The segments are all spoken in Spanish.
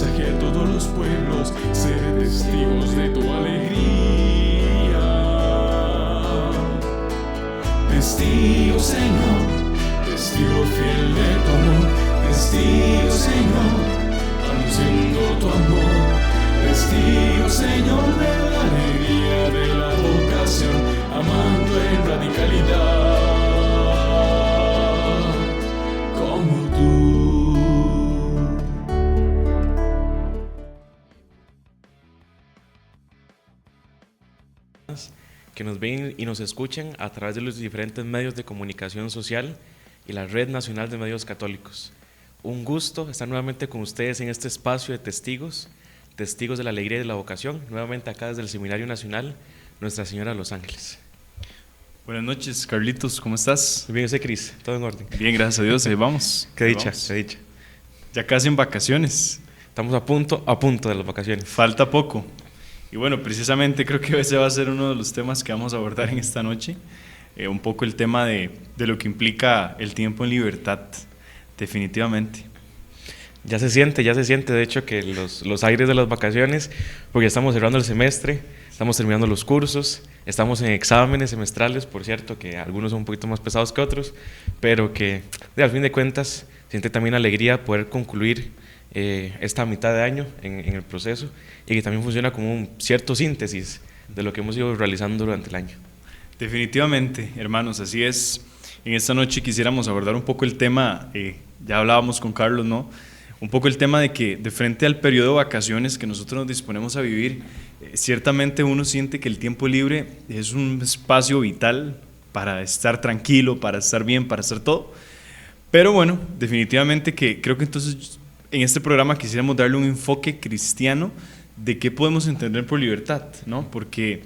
mensaje a todos los pueblos, ser testigos de tu alegría. Testigo, Señor, testigo fiel de tu amor. Testigo, Señor, anunciando tu amor. Testigo, Señor, de la alegría de la vocación, amando en radicalidad como tú. Que nos ven y nos escuchan a través de los diferentes medios de comunicación social y la Red Nacional de Medios Católicos. Un gusto estar nuevamente con ustedes en este espacio de testigos de la alegría y de la vocación, nuevamente acá desde el Seminario Nacional Nuestra Señora de los Ángeles. Buenas noches, Carlitos, ¿cómo estás? Muy bien, ¿usted, Cris? ¿Todo en orden? Bien, gracias a Dios, ahí vamos. Qué dicha, vamos. qué dicha. Ya casi en vacaciones. Estamos a punto de las vacaciones. Falta poco. Y bueno, precisamente creo que ese va a ser uno de los temas que vamos a abordar en esta noche. Un poco el tema de lo que implica el tiempo en libertad, definitivamente. Ya se siente, de hecho, que los aires de las vacaciones, porque estamos cerrando el semestre, estamos terminando los cursos, estamos en exámenes semestrales, por cierto, que algunos son un poquito más pesados que otros, pero que al fin de cuentas siente también alegría poder concluir esta mitad de año en el proceso, y que también funciona como un cierto síntesis de lo que hemos ido realizando durante el año. Definitivamente, hermanos, así es. En esta noche quisiéramos abordar un poco el tema, ya hablábamos con Carlos, ¿no? Un poco el tema de que de frente al periodo de vacaciones que nosotros nos disponemos a vivir, ciertamente uno siente que el tiempo libre es un espacio vital para estar tranquilo, para estar bien, para hacer todo. Pero bueno, definitivamente que creo que entonces en este programa quisiéramos darle un enfoque cristiano de qué podemos entender por libertad, ¿no? Porque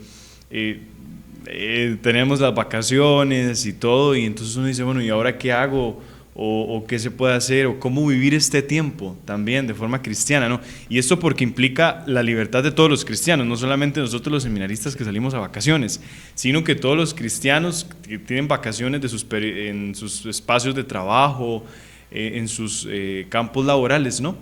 tenemos las vacaciones y todo, y entonces uno dice, bueno, ¿y ahora qué hago? O qué se puede hacer, o cómo vivir este tiempo también de forma cristiana, ¿no? Y esto porque implica la libertad de todos los cristianos, no solamente nosotros los seminaristas que salimos a vacaciones, sino que todos los cristianos que tienen vacaciones en sus espacios de trabajo, en sus campos laborales, ¿no?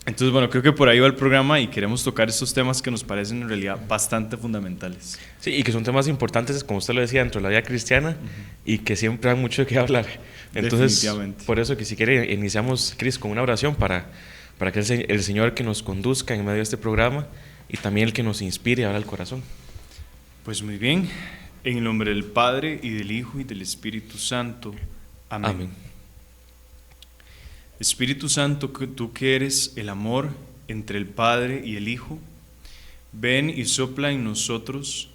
Entonces, bueno, creo que por ahí va el programa y queremos tocar estos temas que nos parecen en realidad bastante fundamentales. Sí, y que son temas importantes, como usted lo decía, dentro de la vida cristiana, y que siempre hay mucho de qué hablar. Entonces, por eso que si quiere, iniciamos, Cris, con una oración para que el Señor que nos conduzca en medio de este programa y también el que nos inspire ahora al corazón. Pues muy bien, en el nombre del Padre, y del Hijo, y del Espíritu Santo. Amén. Amén. Espíritu Santo, tú que eres el amor entre el Padre y el Hijo, ven y sopla en nosotros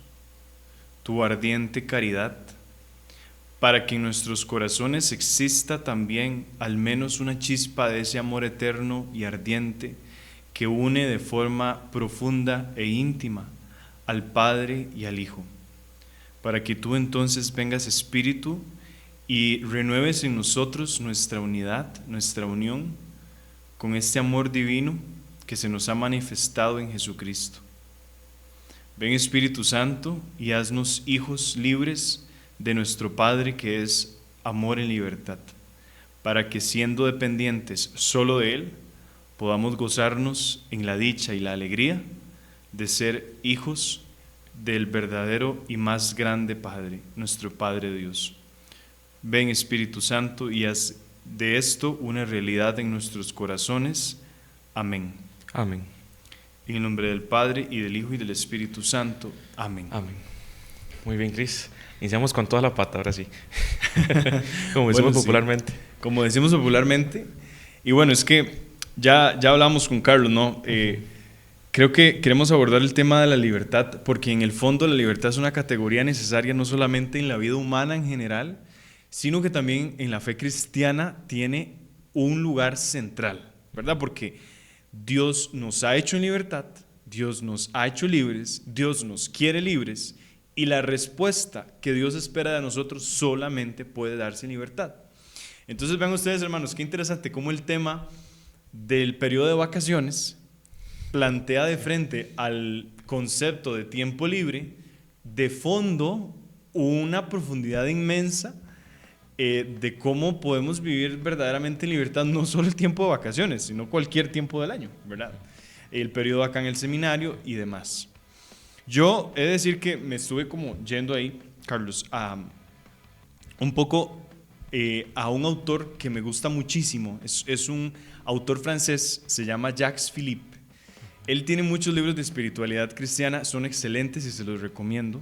tu ardiente caridad, para que en nuestros corazones exista también al menos una chispa de ese amor eterno y ardiente que une de forma profunda e íntima al Padre y al Hijo, para que tú entonces vengas, Espíritu, y renueves en nosotros nuestra unidad, nuestra unión con este amor divino que se nos ha manifestado en Jesucristo. Ven, Espíritu Santo, y haznos hijos libres de nuestro Padre, que es amor en libertad, para que, siendo dependientes solo de Él, podamos gozarnos en la dicha y la alegría de ser hijos del verdadero y más grande Padre, nuestro Padre Dios. Ven, Espíritu Santo, y haz de esto una realidad en nuestros corazones. Amén. Amén. En el nombre del Padre, y del Hijo, y del Espíritu Santo. Amén. Amén. Muy bien, Cris. Iniciamos con toda la pata, ahora sí. Como decimos popularmente. Sí, como decimos popularmente. Y bueno, es que ya hablamos con Carlos, ¿no? Creo que queremos abordar el tema de la libertad, porque en el fondo la libertad es una categoría necesaria no solamente en la vida humana en general, sino que también en la fe cristiana tiene un lugar central, ¿verdad? Porque Dios nos ha hecho en libertad, Dios nos ha hecho libres, Dios nos quiere libres, y la respuesta que Dios espera de nosotros solamente puede darse en libertad. Entonces vean ustedes, hermanos, qué interesante cómo el tema del periodo de vacaciones plantea de frente al concepto de tiempo libre, de fondo, una profundidad inmensa de cómo podemos vivir verdaderamente en libertad, no solo el tiempo de vacaciones, sino cualquier tiempo del año, ¿verdad? El periodo acá en el seminario y demás. Yo he de decir que me estuve como yendo ahí, Carlos, un poco a un autor que me gusta muchísimo. Es un autor francés, se llama Jacques Philippe. Él tiene muchos libros de espiritualidad cristiana, son excelentes y se los recomiendo.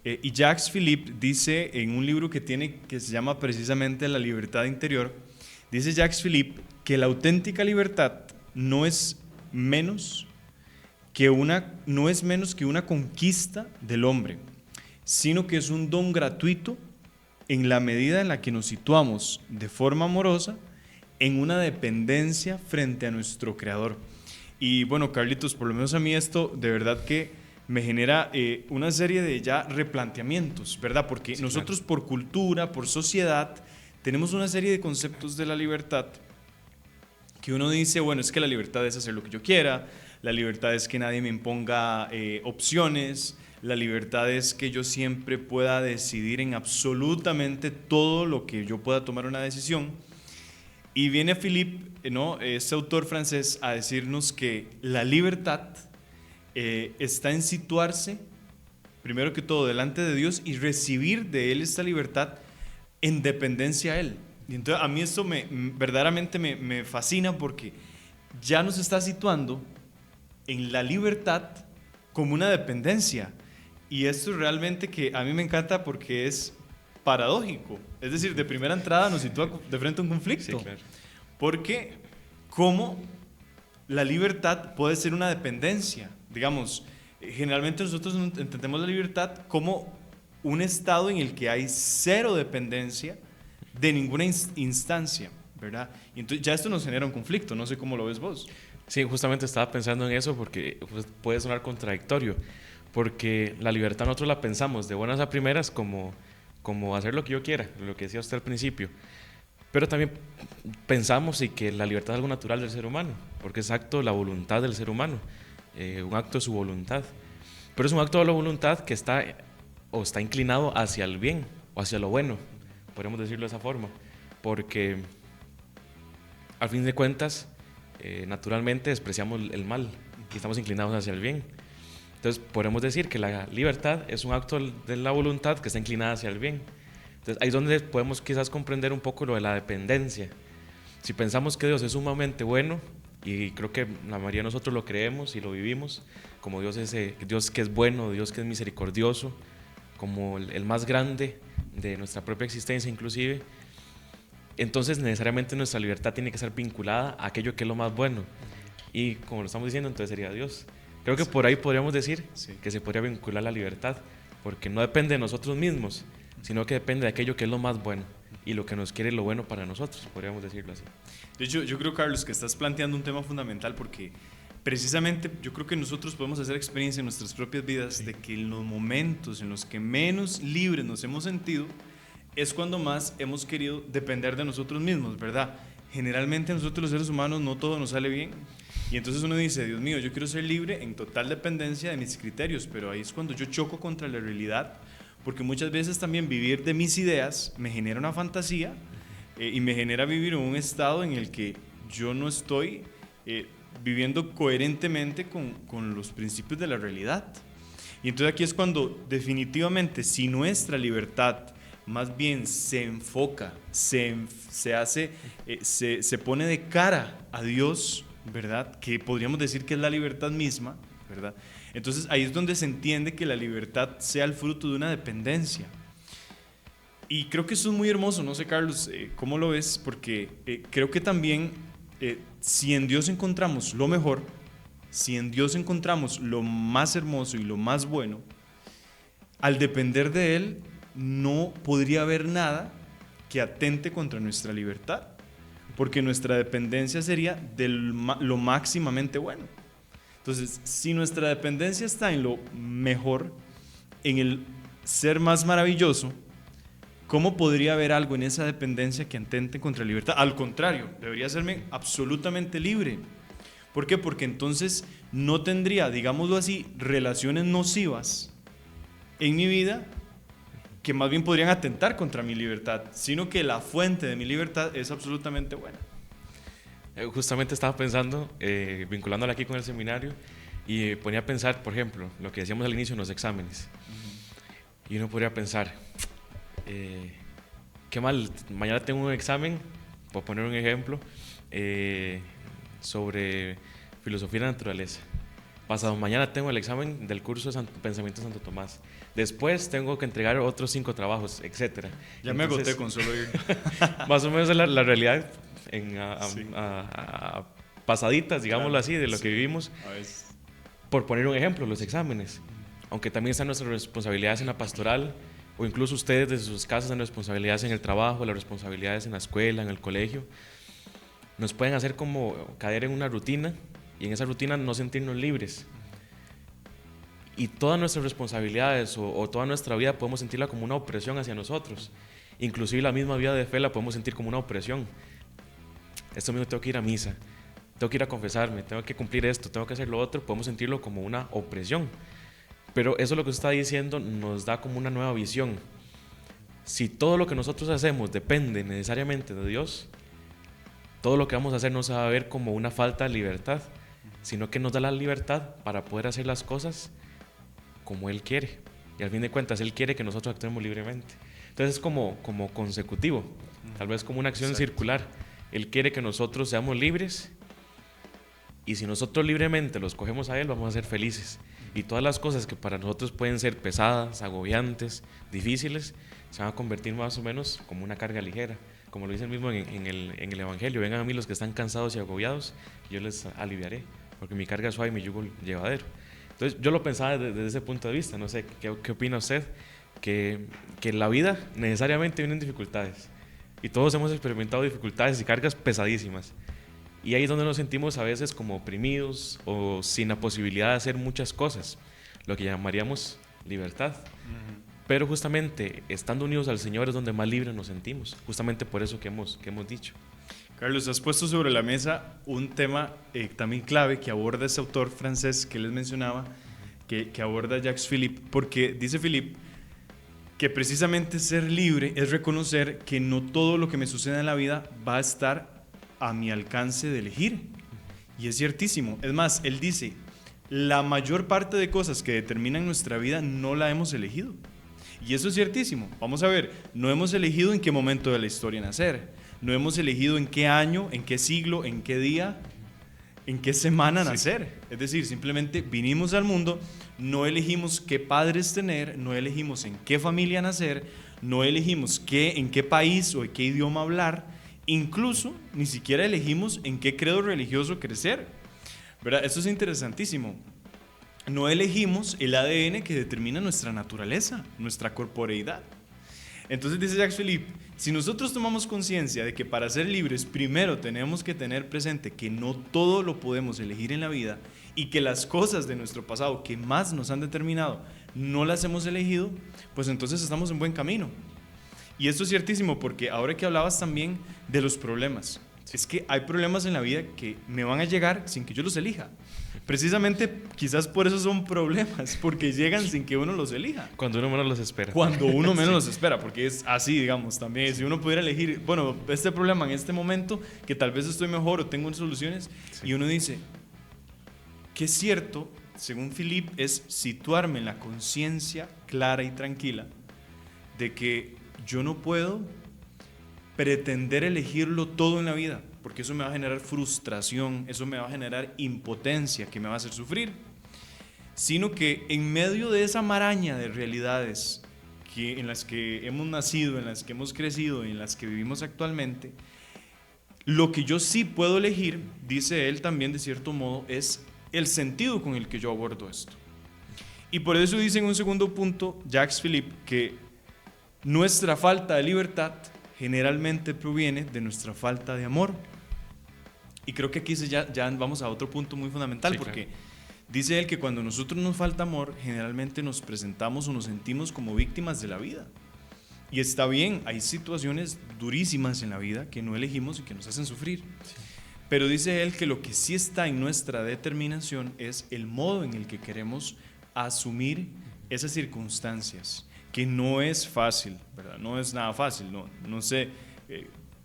Y Jacques Philippe dice en un libro que tiene, que se llama precisamente La libertad interior, dice Jacques Philippe que la auténtica libertad no es menos que una conquista del hombre, sino que es un don gratuito en la medida en la que nos situamos de forma amorosa en una dependencia frente a nuestro Creador. Y bueno, Carlitos, por lo menos a mí esto de verdad que me genera una serie de ya replanteamientos, ¿verdad? Porque sí, nosotros claro, por cultura, por sociedad, tenemos una serie de conceptos de la libertad que uno dice, bueno, es que la libertad es hacer lo que yo quiera, la libertad es que nadie me imponga opciones, la libertad es que yo siempre pueda decidir en absolutamente todo lo que yo pueda tomar una decisión. Y viene Philippe, ¿no?, este autor francés, a decirnos que la libertad está en situarse, primero que todo, delante de Dios y recibir de Él esta libertad en dependencia a Él. Y entonces a mí esto verdaderamente me fascina porque ya nos está situando en la libertad como una dependencia. Y esto realmente que a mí me encanta porque es paradójico. Es decir, de primera entrada nos sitúa de frente a un conflicto. Sí, claro. Porque ¿cómo la libertad puede ser una dependencia? Digamos, generalmente nosotros entendemos la libertad como un estado en el que hay cero dependencia de ninguna instancia, ¿verdad? Y entonces ya esto nos genera un conflicto, no sé cómo lo ves vos. Sí, justamente estaba pensando en eso porque puede sonar contradictorio, porque la libertad nosotros la pensamos de buenas a primeras como hacer lo que yo quiera, lo que decía usted al principio, pero también pensamos y que la libertad es algo natural del ser humano, porque es acto de la voluntad del ser humano, un acto de su voluntad, pero es un acto de la voluntad que está inclinado hacia el bien o hacia lo bueno, podríamos decirlo de esa forma, porque al fin de cuentas naturalmente despreciamos el mal y estamos inclinados hacia el bien. Entonces podemos decir que la libertad es un acto de la voluntad que está inclinada hacia el bien. Entonces ahí es donde podemos quizás comprender un poco lo de la dependencia. Si pensamos que Dios es sumamente bueno, y creo que la mayoría de nosotros lo creemos y lo vivimos, como Dios que es bueno, Dios que es misericordioso, como el más grande de nuestra propia existencia inclusive, entonces necesariamente nuestra libertad tiene que ser vinculada a aquello que es lo más bueno. Y como lo estamos diciendo, entonces sería Dios. Creo que por ahí podríamos decir que se podría vincular la libertad, porque no depende de nosotros mismos, sino que depende de aquello que es lo más bueno y lo que nos quiere lo bueno para nosotros, podríamos decirlo así. De hecho, yo creo, Carlos, que estás planteando un tema fundamental porque precisamente yo creo que nosotros podemos hacer experiencia en nuestras propias vidas de que en los momentos en los que menos libres nos hemos sentido es cuando más hemos querido depender de nosotros mismos, ¿verdad? Generalmente nosotros los seres humanos no todo nos sale bien y entonces uno dice, Dios mío, yo quiero ser libre en total dependencia de mis criterios, pero ahí es cuando yo choco contra la realidad, porque muchas veces también vivir de mis ideas me genera una fantasía y me genera vivir en un estado en el que yo no estoy viviendo coherentemente con los principios de la realidad. Y entonces aquí es cuando definitivamente si nuestra libertad más bien se enfoca, se pone de cara a Dios, ¿verdad? Que podríamos decir que es la libertad misma, ¿verdad? Entonces ahí es donde se entiende que la libertad sea el fruto de una dependencia. Y creo que eso es muy hermoso, no sé, Carlos, ¿cómo lo ves? Porque creo que también si en Dios encontramos lo mejor, si en Dios encontramos lo más hermoso y lo más bueno, al depender de Él, no podría haber nada que atente contra nuestra libertad, porque nuestra dependencia sería de lo máximamente bueno. Entonces, si nuestra dependencia está en lo mejor, en el ser más maravilloso, ¿cómo podría haber algo en esa dependencia que atente contra la libertad? Al contrario, debería hacerme absolutamente libre. ¿Por qué? Porque entonces no tendría, digámoslo así, relaciones nocivas en mi vida que más bien podrían atentar contra mi libertad, sino que la fuente de mi libertad es absolutamente buena. Justamente estaba pensando, vinculándolo aquí con el seminario, y ponía a pensar, por ejemplo, lo que decíamos al inicio en los exámenes. Y uno podría pensar, qué mal, mañana tengo un examen, por poner un ejemplo, sobre filosofía de la naturaleza. Pasado mañana tengo el examen del curso de Pensamiento de Santo Tomás. Después tengo que entregar otros 5 trabajos, etc. Ya me agoté con solo ir. Más o menos es la realidad Sí. pasaditas, digámoslo Claro, así, de lo sí. que vivimos. A veces. Por poner un ejemplo, los exámenes. Aunque también están nuestras responsabilidades en la pastoral, o incluso ustedes desde sus casas en responsabilidades en el trabajo, las responsabilidades en la escuela, en el colegio, nos pueden hacer como caer en una rutina, y en esa rutina no sentirnos libres. Y todas nuestras responsabilidades o toda nuestra vida podemos sentirla como una opresión hacia nosotros. Inclusive la misma vida de fe la podemos sentir como una opresión. Esto mismo, tengo que ir a misa, tengo que ir a confesarme, tengo que cumplir esto, tengo que hacer lo otro, podemos sentirlo como una opresión. Pero eso, lo que usted está diciendo, nos da como una nueva visión. Si todo lo que nosotros hacemos depende necesariamente de Dios, todo lo que vamos a hacer no se va a ver como una falta de libertad, sino que nos da la libertad para poder hacer las cosas como Él quiere. Y al fin de cuentas, Él quiere que nosotros actuemos libremente. Entonces es como consecutivo, tal vez como una acción circular. Él quiere que nosotros seamos libres, y si nosotros libremente los cogemos a Él, vamos a ser felices. Y todas las cosas que para nosotros pueden ser pesadas, agobiantes, difíciles, se van a convertir más o menos como una carga ligera. Como lo dice el mismo en el Evangelio: vengan a mí los que están cansados y agobiados, y yo les aliviaré, porque mi carga es suave y mi yugo llevadero. Entonces yo lo pensaba desde ese punto de vista. No sé, ¿qué opina usted? Que en la vida necesariamente vienen dificultades, y todos hemos experimentado dificultades y cargas pesadísimas. Y ahí es donde nos sentimos a veces como oprimidos o sin la posibilidad de hacer muchas cosas, lo que llamaríamos libertad. Pero justamente estando unidos al Señor es donde más libres nos sentimos, justamente por eso que hemos dicho. Carlos, has puesto sobre la mesa un tema también clave que aborda ese autor francés que les mencionaba, que aborda Jacques Philippe, porque dice Philippe que precisamente ser libre es reconocer que no todo lo que me sucede en la vida va a estar a mi alcance de elegir. Y es ciertísimo. Es más, él dice, la mayor parte de cosas que determinan nuestra vida no la hemos elegido. Y eso es ciertísimo. Vamos a ver, no hemos elegido en qué momento de la historia nacer, no hemos elegido en qué año, en qué siglo, en qué día, en qué semana nacer. Es decir, simplemente vinimos al mundo, no elegimos qué padres tener, no elegimos en qué familia nacer, no elegimos en qué país o en qué idioma hablar. Incluso ni siquiera elegimos en qué credo religioso crecer, ¿verdad? Esto es interesantísimo. No elegimos el ADN que determina nuestra naturaleza, nuestra corporeidad. Entonces dice Jacques Philippe, si nosotros tomamos conciencia de que para ser libres primero tenemos que tener presente que no todo lo podemos elegir en la vida, y que las cosas de nuestro pasado que más nos han determinado no las hemos elegido, pues entonces estamos en buen camino. Y esto es ciertísimo, porque ahora que hablabas también de los problemas, es que hay problemas en la vida que me van a llegar sin que yo los elija. Precisamente, quizás por eso son problemas, porque llegan sin que uno los elija. Cuando uno menos los espera. Cuando uno menos los espera, porque es así, digamos, también. Si uno pudiera elegir, bueno, este problema en este momento, que tal vez estoy mejor o tengo soluciones, y uno dice, que es cierto, según Philippe, es situarme en la conciencia clara y tranquila de que yo no puedo pretender elegirlo todo en la vida, porque eso me va a generar frustración, eso me va a generar impotencia, que me va a hacer sufrir, sino que en medio de esa maraña de realidades en las que hemos nacido, en las que hemos crecido y en las que vivimos actualmente, lo que yo sí puedo elegir, dice él también de cierto modo, es el sentido con el que yo abordo esto. Y por eso dice en un segundo punto Jacques Philippe que nuestra falta de libertad generalmente proviene de nuestra falta de amor. Y creo que aquí ya vamos a otro punto muy fundamental, porque dice él que cuando a nosotros nos falta amor, generalmente nos presentamos o nos sentimos como víctimas de la vida. Y está bien, hay situaciones durísimas en la vida que no elegimos y que nos hacen sufrir. Pero dice él que lo que sí está en nuestra determinación es el modo en el que queremos asumir esas circunstancias, que no es fácil, ¿verdad? No es nada fácil, no sé,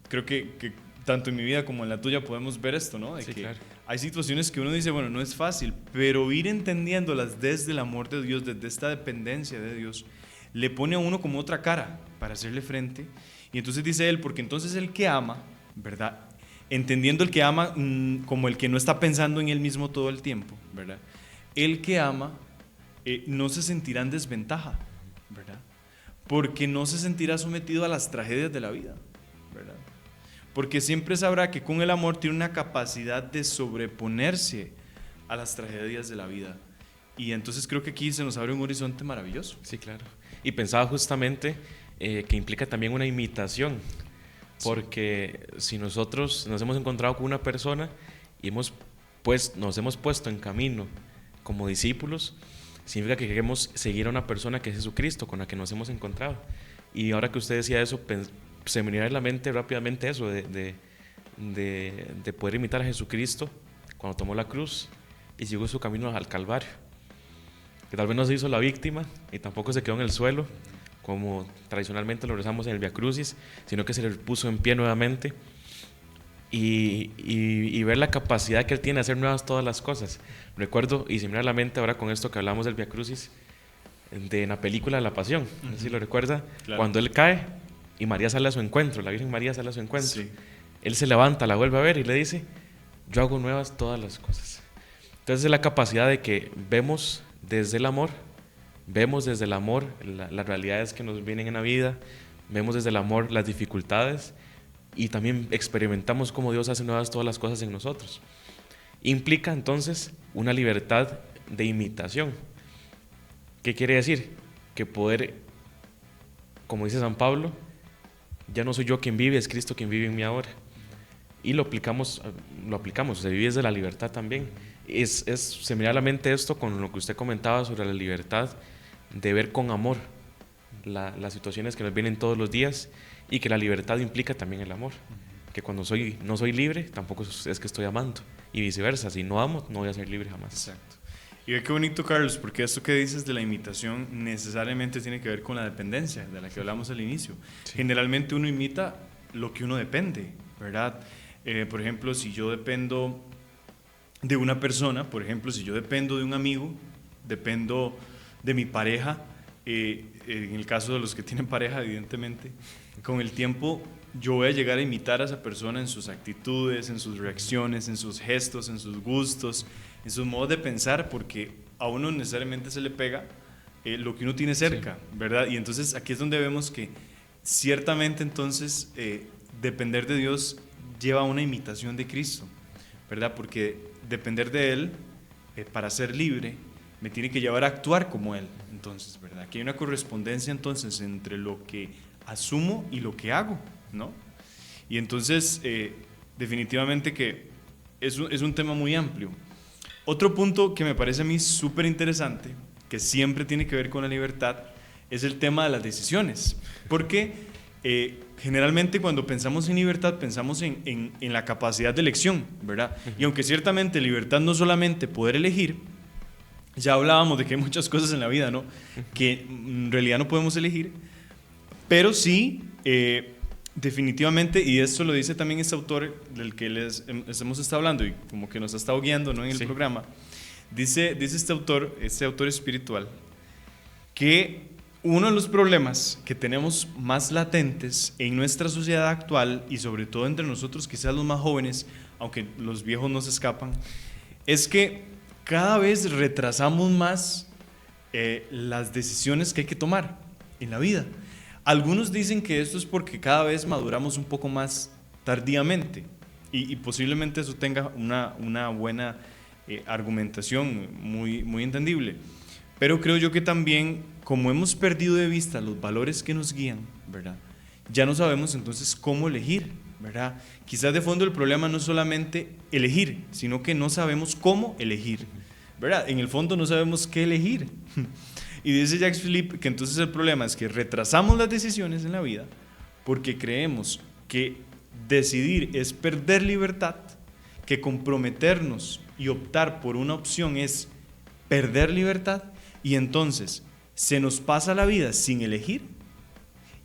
creo que tanto en mi vida como en la tuya podemos ver esto, ¿no? De Sí, que claro. hay situaciones que uno dice, bueno, no es fácil, pero ir entendiéndolas desde el amor de Dios, desde esta dependencia de Dios, le pone a uno como otra cara para hacerle frente. Y entonces dice él, porque entonces el que ama, ¿verdad? Entendiendo el que ama como el que no está pensando en él mismo todo el tiempo, ¿verdad? El que ama no se sentirá en desventaja, ¿verdad? Porque no se sentirá sometido a las tragedias de la vida, ¿verdad? Porque siempre sabrá que con el amor tiene una capacidad de sobreponerse a las tragedias de la vida. Y entonces creo que aquí se nos abre un horizonte maravilloso. Sí, claro. Y pensaba justamente que implica también una imitación, porque si nosotros nos hemos encontrado con una persona y nos hemos puesto en camino como discípulos, significa que queremos seguir a una persona que es Jesucristo, con la que nos hemos encontrado. Y ahora que usted decía eso, se me venía a la mente rápidamente eso, de poder imitar a Jesucristo cuando tomó la cruz y siguió su camino al Calvario. Que tal vez no se hizo la víctima y tampoco se quedó en el suelo, como tradicionalmente lo rezamos en el Via Crucis, sino que se le puso en pie nuevamente y ver la capacidad que él tiene de hacer nuevas todas las cosas. Recuerdo, y se me viene a la mente ahora con esto que hablamos del Via Crucis, de la película de La Pasión, no sé si lo recuerda, claro. Cuando él cae y María sale a su encuentro, la Virgen María sale a su encuentro, sí. Él se levanta, la vuelve a ver y le dice, yo hago nuevas todas las cosas. Entonces es la capacidad de que vemos desde el amor las realidades que nos vienen en la vida, vemos desde el amor las dificultades y también experimentamos cómo Dios hace nuevas todas las cosas en nosotros. Implica entonces una libertad de imitación. ¿Qué quiere decir? Que poder, como dice San Pablo, ya no soy yo quien vive, es Cristo quien vive en mí ahora. Y lo aplicamos, se vive desde la libertad también. Se me da a la mente esto con lo que usted comentaba sobre la libertad de ver con amor las situaciones que nos vienen todos los días y que la libertad implica también el amor. Que cuando no soy libre, tampoco es que estoy amando. Y viceversa, si no amo, no voy a ser libre jamás. Exacto. Y ve qué bonito, Carlos, porque esto que dices de la imitación necesariamente tiene que ver con la dependencia de la que hablamos al inicio. Sí. Generalmente uno imita lo que uno depende, ¿verdad? Por ejemplo, si yo dependo de una persona, por ejemplo, si yo dependo de un amigo, dependo de mi pareja, en el caso de los que tienen pareja, evidentemente, con el tiempo yo voy a llegar a imitar a esa persona en sus actitudes, en sus reacciones, en sus gestos, en sus gustos, en sus modos de pensar, porque a uno necesariamente se le pega lo que uno tiene cerca, sí. ¿Verdad? Y entonces aquí es donde vemos que ciertamente entonces depender de Dios lleva a una imitación de Cristo, ¿verdad? Porque depender de Él para ser libre me tiene que llevar a actuar como Él. Entonces, ¿verdad? Aquí hay una correspondencia entonces entre lo que asumo y lo que hago, ¿no? Y entonces definitivamente que es un tema muy amplio. Otro punto que me parece a mí súper interesante, que siempre tiene que ver con la libertad, es el tema de las decisiones, porque generalmente cuando pensamos en libertad pensamos en la capacidad de elección, ¿verdad? Y aunque ciertamente libertad no solamente poder elegir, ya hablábamos de que hay muchas cosas en la vida, ¿no? Que en realidad no podemos elegir, pero sí, definitivamente, y esto lo dice también este autor del que les hemos estado hablando y como que nos ha estado guiando, ¿no? En el programa, dice este autor espiritual, que uno de los problemas que tenemos más latentes en nuestra sociedad actual y sobre todo entre nosotros, quizás los más jóvenes, aunque los viejos no se escapan, es que cada vez retrasamos más las decisiones que hay que tomar en la vida. Algunos dicen que esto es porque cada vez maduramos un poco más tardíamente y posiblemente eso tenga una buena argumentación muy entendible. Pero creo yo que también, como hemos perdido de vista los valores que nos guían, ¿verdad? Ya no sabemos entonces cómo elegir, ¿verdad? Quizás de fondo el problema no es solamente elegir, sino que no sabemos cómo elegir, ¿verdad? En el fondo no sabemos qué elegir. Y dice Jacques Philippe que entonces el problema es que retrasamos las decisiones en la vida porque creemos que decidir es perder libertad, que comprometernos y optar por una opción es perder libertad, y entonces se nos pasa la vida sin elegir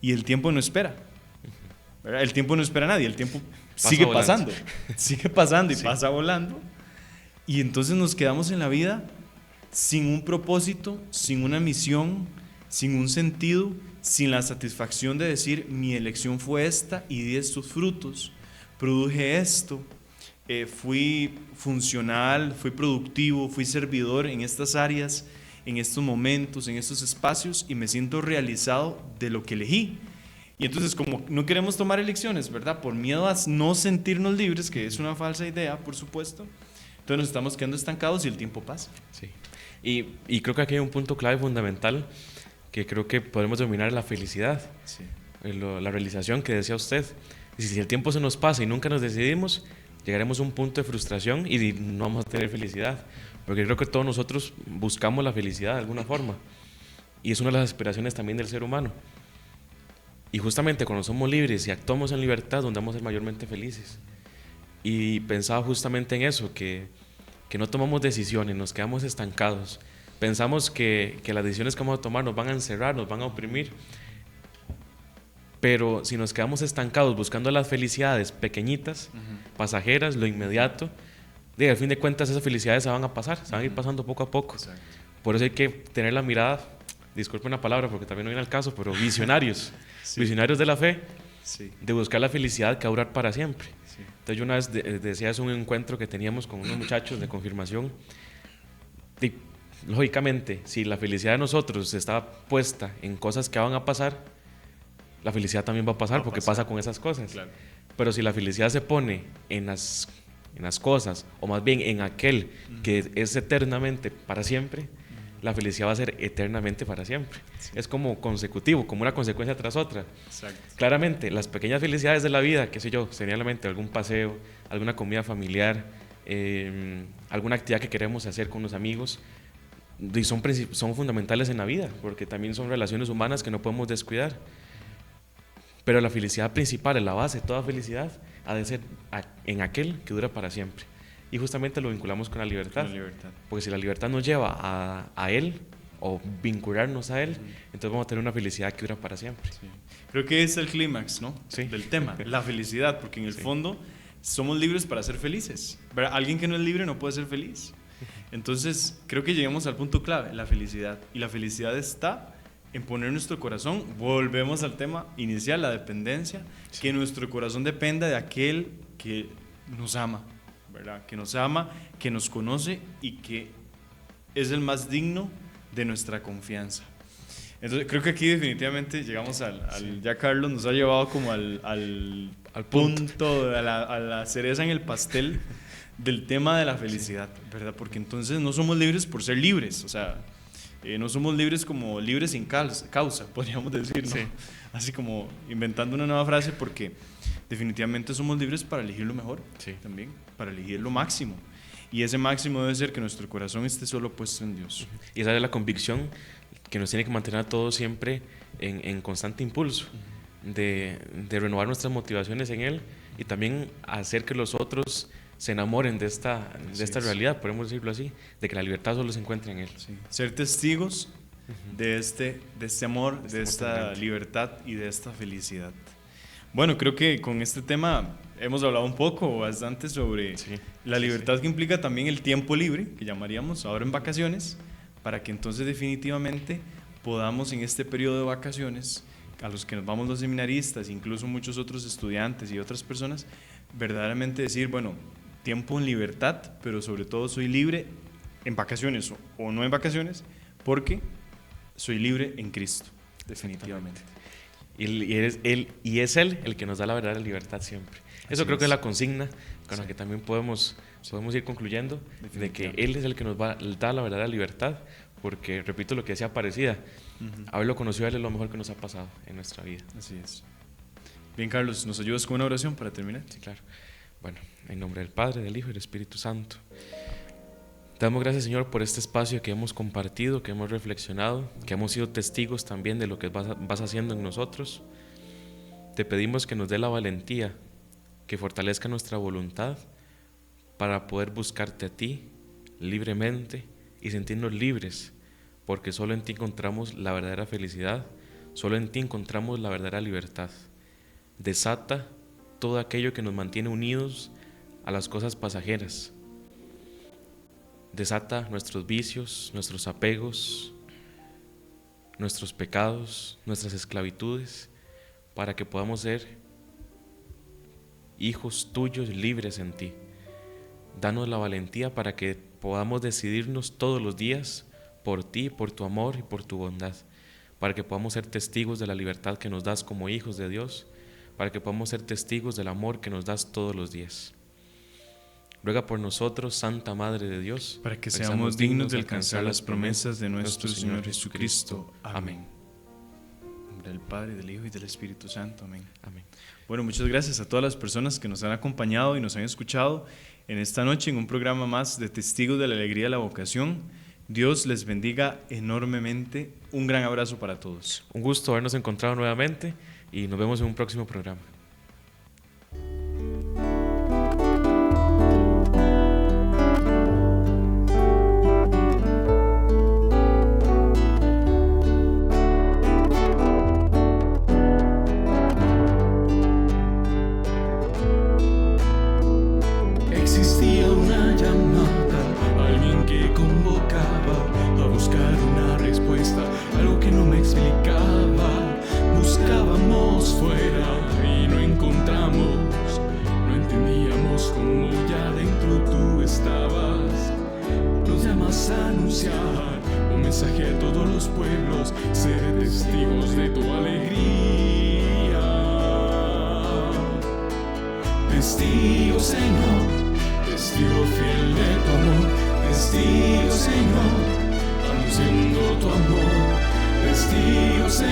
y el tiempo no espera. ¿Verdad? El tiempo no espera a nadie, el tiempo sigue pasando y sí, pasa volando. Y entonces nos quedamos en la vida sin un propósito, sin una misión, sin un sentido, sin la satisfacción de decir mi elección fue esta y di estos frutos, produje esto, fui funcional, fui productivo, fui servidor en estas áreas, en estos momentos, en estos espacios y me siento realizado de lo que elegí. Y entonces como no queremos tomar elecciones, ¿verdad? Por miedo a no sentirnos libres, que es una falsa idea, por supuesto, entonces nos estamos quedando estancados y el tiempo pasa. Sí. Y creo que aquí hay un punto clave fundamental que creo que podemos denominar la felicidad, sí, la realización que decía usted. Y si el tiempo se nos pasa y nunca nos decidimos, llegaremos a un punto de frustración y no vamos a tener felicidad, porque creo que todos nosotros buscamos la felicidad de alguna forma y es una de las aspiraciones también del ser humano. Y justamente cuando somos libres y actuamos en libertad, donde vamos a ser mayormente felices. Y pensaba justamente en eso, que no tomamos decisiones, nos quedamos estancados. Pensamos que las decisiones que vamos a tomar nos van a encerrar, nos van a oprimir. Pero si nos quedamos estancados buscando las felicidades pequeñitas, pasajeras, lo inmediato, al fin de cuentas esas felicidades se van a pasar, se van a ir pasando poco a poco. Exacto. Por eso hay que tener la mirada, disculpen la palabra porque también no viene al caso, pero visionarios, sí, visionarios de la fe, sí, de buscar la felicidad que va a durar para siempre. Sí. Entonces yo una vez decía eso en un encuentro que teníamos con unos muchachos de confirmación. Y, lógicamente, si la felicidad de nosotros está puesta en cosas que van a pasar, la felicidad también va a pasar porque pasa con esas cosas. Claro. Pero si la felicidad se pone en las cosas, o más bien en aquel que es eternamente para siempre, la felicidad va a ser eternamente para siempre. Sí. Es como consecutivo, como una consecuencia tras otra. Exacto. Claramente, las pequeñas felicidades de la vida, qué sé yo, sencillamente algún paseo, alguna comida familiar, alguna actividad que queremos hacer con los amigos, y son fundamentales en la vida, porque también son relaciones humanas que no podemos descuidar. Pero la felicidad principal, la base de toda felicidad, ha de ser en aquel que dura para siempre. Y justamente lo vinculamos con la libertad. Porque si la libertad nos lleva a Él, o vincularnos a Él, entonces vamos a tener una felicidad que dura para siempre. Sí. Creo que es el clímax, ¿no? Sí. Del tema, la felicidad, porque en el fondo somos libres para ser felices. ¿Verdad? Alguien que no es libre no puede ser feliz. Entonces, creo que llegamos al punto clave, la felicidad. Y la felicidad está en poner nuestro corazón, volvemos al tema inicial, la dependencia, sí, que nuestro corazón dependa de aquel que nos ama, ¿verdad? Que nos ama, que nos conoce y que es el más digno de nuestra confianza. Entonces creo que aquí definitivamente llegamos sí, ya Carlos nos ha llevado como al punto, a la cereza en el pastel del tema de la felicidad, ¿verdad? Porque entonces no somos libres por ser libres, o sea, no somos libres como libres sin causa, podríamos decir, ¿no? Sí. Así como inventando una nueva frase, porque definitivamente somos libres para elegir lo mejor, sí, también, para elegir lo máximo. Y ese máximo debe ser que nuestro corazón esté solo puesto en Dios. Y esa es la convicción que nos tiene que mantener a todos siempre en constante impulso, de renovar nuestras motivaciones en Él y también hacer que los otros se enamoren de esta realidad, podemos decirlo así, de que la libertad solo se encuentra en Él. Sí. Ser testigos de este amor, de esta libertad y de esta felicidad. Bueno, creo que con este tema hemos hablado un poco, bastante sobre la libertad que implica también el tiempo libre, que llamaríamos ahora en vacaciones, para que entonces definitivamente podamos en este periodo de vacaciones, a los que nos vamos los seminaristas, incluso muchos otros estudiantes y otras personas, verdaderamente decir, bueno, tiempo en libertad, pero sobre todo soy libre en vacaciones o no en vacaciones, porque soy libre en Cristo, definitivamente. Y es Él el que nos da la verdadera libertad siempre. Eso creo que es la consigna con la que también podemos ir concluyendo, de que Él es el que nos da la verdadera libertad, porque, repito lo que decía Aparecida, haberlo conocido a Él es lo mejor que nos ha pasado en nuestra vida. Así es. Bien, Carlos, ¿nos ayudas con una oración para terminar? Sí, claro. Bueno, en nombre del Padre, del Hijo y del Espíritu Santo. Te damos gracias, Señor, por este espacio que hemos compartido, que hemos reflexionado, que hemos sido testigos también de lo que vas haciendo en nosotros. Te pedimos que nos dé la valentía, que fortalezca nuestra voluntad para poder buscarte a ti libremente y sentirnos libres porque solo en ti encontramos la verdadera felicidad, solo en ti encontramos la verdadera libertad. Desata todo aquello que nos mantiene unidos a las cosas pasajeras. Desata nuestros vicios, nuestros apegos, nuestros pecados, nuestras esclavitudes, para que podamos ser hijos tuyos libres en ti. Danos la valentía para que podamos decidirnos todos los días por ti, por tu amor y por tu bondad, para que podamos ser testigos de la libertad que nos das como hijos de Dios, para que podamos ser testigos del amor que nos das todos los días. Ruega por nosotros, Santa Madre de Dios, para que seamos dignos de alcanzar las promesas de nuestro Señor Jesucristo. Amén. En nombre del Padre, del Hijo y del Espíritu Santo. Amén. Amén. Bueno, muchas gracias a todas las personas que nos han acompañado y nos han escuchado en esta noche en un programa más de Testigos de la Alegría de la Vocación. Dios les bendiga enormemente. Un gran abrazo para todos. Un gusto habernos encontrado nuevamente y nos vemos en un próximo programa. Existía una llamada, alguien que convocaba a buscar una respuesta, algo que no me explicaba. Buscábamos fuera y no encontramos, no entendíamos cómo ya dentro tú estabas. Nos llamas a anunciar un mensaje a todos los pueblos, ser testigos de tu alegría. Testigo, Señor, testigo fiel de tu amor, testigo, Señor, anunciando tu amor, testigo, Señor.